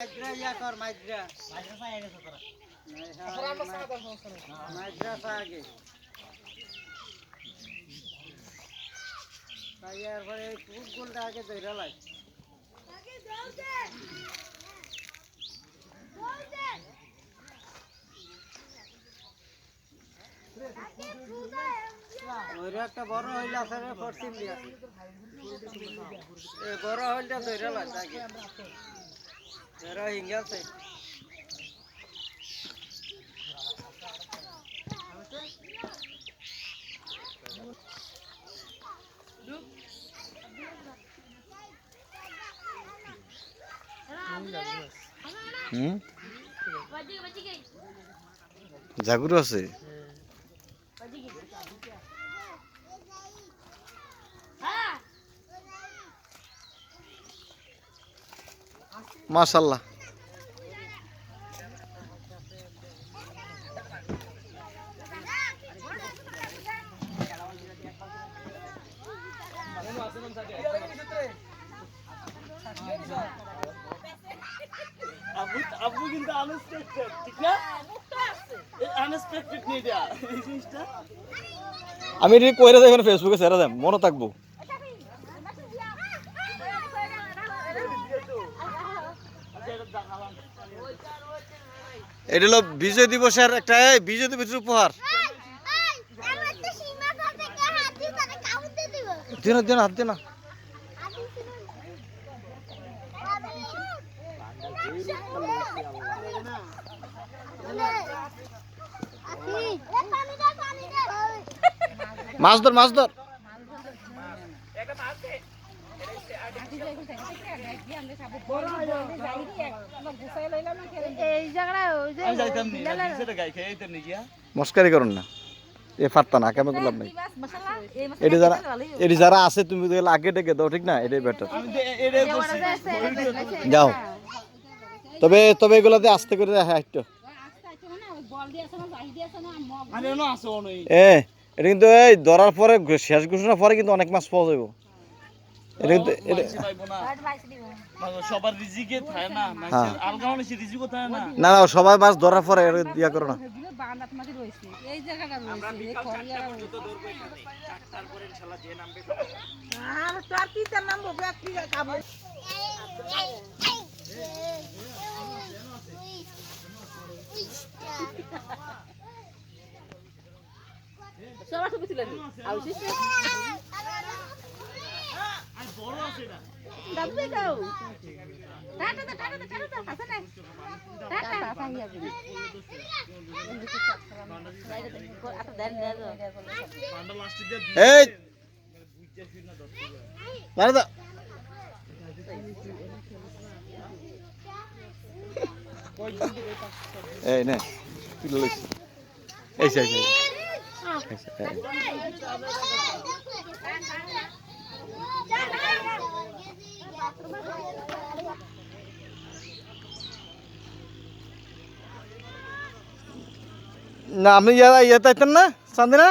মাইদ্রা ইয়া কর মাইদ্রা চাই গেছে তোরা মাইদ্রা চা আগে তাই আর পরে ফুটবলটা আগে ধরে লাই আগে দাও দে ওইটা একটা বড় হইল আছে রে ফরসিম দিয়া এ বড় হইলটা ধরে লাই আগে এরা হিঙ্গাছে জাগুর আছে মাশাআল্লাহ আব্বু কিন্তু আনএক্সপেক্টেড ঠিক না আনএক্সপেক্টেড নিয়ে দেয়া এই জিনিসটা আমি রি কইরা দেব ফেসবুকে ছেড়ে দেব মনে থাকবো এটা হলো বিজয় দিবসের একটা বিজয় দিবসের উপহার দিন দিন হাত দিন মাছ ধর মাছ ধর মস্কারি করুন না এ ফারতা না কেমন করলাম নাই এটি যারা আছে তুমি আগে ডেকে দাও ঠিক না এটাই বেটার যাও তবে তবে এগুলাতে আস্তে করে হাঁটতো এটা কিন্তু এই ধরার পরে শেষ ঘোষণার পরে কিন্তু অনেক মাছ পাওয়া যাবে এটা কিন্তু সবার রিজিকে থাকে না আলগা মানুষের রিজিকও থাকে না না না সবাই মাছ ধরার পরে ইয়া করো না এই জায়গাটা তারপরে ইনশাআল্লাহ যে নামবে আর তোর কি তার নাম বলবে কি খাবো সবার ছবি তুলে দিই আউছিস আর বড় আছে না দাবি দাও টাটা হাসে না টাটা সাইয়া দিবি এই দাঁড়া দা এই নে তুই লইস এই সেই না আপনি ইয়ে তাইতেন না চান্দিনা